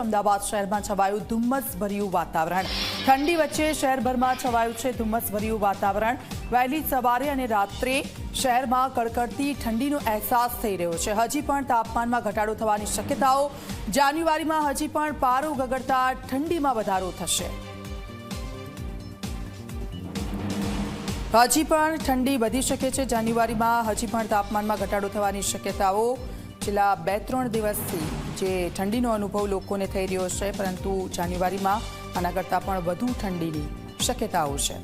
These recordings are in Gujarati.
અમદાવાદ શહેરમાં છવાયું ધુમ્મસભર્યું વાતાવરણ। ઠંડી વચ્ચે શહેરભરમાં છવાયું છે ધુમ્મસભર્યું વાતાવરણ। વહેલી સવારે અને રાત્રે શહેરમાં કડકડતી ઠંડીનો અહેસાસ થઈ રહ્યો છે। હજી પણ તાપમાનમાં ઘટાડો થવાની શક્યતાઓ। જાન્યુઆરીમાં હજી પણ પારો ગગડતા ઠંડીમાં વધારો થશે। હજી પણ ઠંડી વધી શકે છે। જાન્યુઆરીમાં હજી પણ તાપમાનમાં ઘટાડો થવાની શક્યતાઓ। છેલ્લા 2-3 દિવસથી જે ઠંડીનો અનુભવ લોકોને થઈ રહ્યો છે, પરંતુ જાન્યુઆરીમાં આના કરતાં પણ વધુ ઠંડીની શક્યતાઓ છે।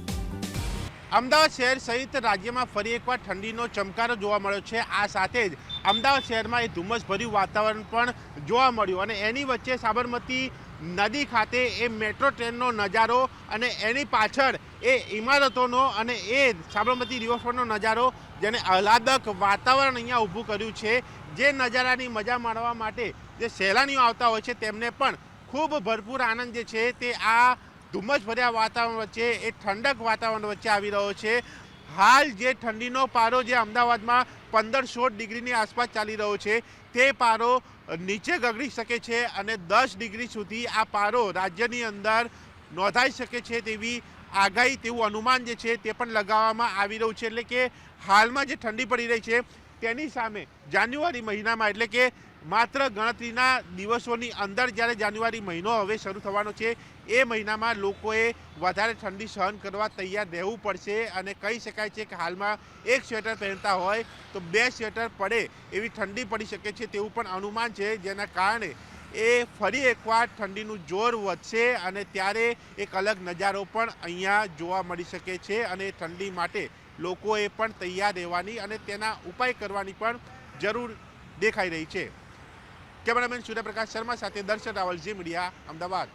અમદાવાદ શહેર સહિત રાજ્યમાં ફરી એકવાર ઠંડીનો ચમકારો જોવા મળ્યો છે। આ સાથે જ અમદાવાદ શહેરમાં એ ધુમ્મસભર્યું વાતાવરણ પણ જોવા મળ્યું અને એની વચ્ચે સાબરમતી નદી ખાતે એ મેટ્રો ટ્રેનનો નજારો અને એની પાછળ એ ઇમારતોનો અને એ સાબરમતી રિવરફ્રન્ટનો નજારો, જેને આહલાદક વાતાવરણ અહીંયા ઊભું કર્યું છે। જે નજારાની મજા માણવા માટે જે સહેલાણીઓ આવતા હોય છે તેમને પણ ખૂબ ભરપૂર આનંદ જે છે તે આ ધુમ્મસભર્યા વાતાવરણ વચ્ચે, એ ઠંડક વાતાવરણ વચ્ચે આવી રહ્યો છે। હાલ જે ઠંડીનો પારો જે અમદાવાદમાં 15-16 ડિગ્રીની આસપાસ ચાલી રહ્યો છે, તે પારો નીચે ગગડી શકે છે અને 10 ડિગ્રી સુધી આ પારો રાજ્યની અંદર નોંધાઈ શકે છે તેવી આગાહી, તેવું અનુમાન જે છે તે પણ લગાવવામાં આવી રહ્યું છે। એટલે કે હાલમાં જે ઠંડી પડી રહી છે તેની સામે જાન્યુઆરી મહિનામાં, એટલે કે માત્ર ગણતરીના દિવસોની અંદર જ્યારે જાન્યુઆરી મહિનો હવે શરૂ થવાનો છે, એ મહિનામાં લોકોએ વધારે ઠંડી સહન કરવા તૈયાર રહેવું પડશે અને કહી શકાય છે કે હાલમાં એક સ્વેટર પહેરતા હોય તો 2 સ્વેટર પડે એવી ઠંડી પડી શકે છે તેવું પણ અનુમાન છે। જેના કારણે એ ફરી એકવાર ઠંડીનું જોર વધશે અને ત્યારે એક અલગ નજારો પણ અહીંયા જોવા મળી શકે છે અને ઠંડી માટે લોકોએ પણ તૈયાર રહેવાની અને તેના ઉપાય કરવાની પણ જરૂર દેખાઈ રહી છે। કેમેરામેન સૂર્યપ્રકાશ શર્મા સાથે દર્શન રાવલ, ઝી મીડિયા, અમદાવાદ।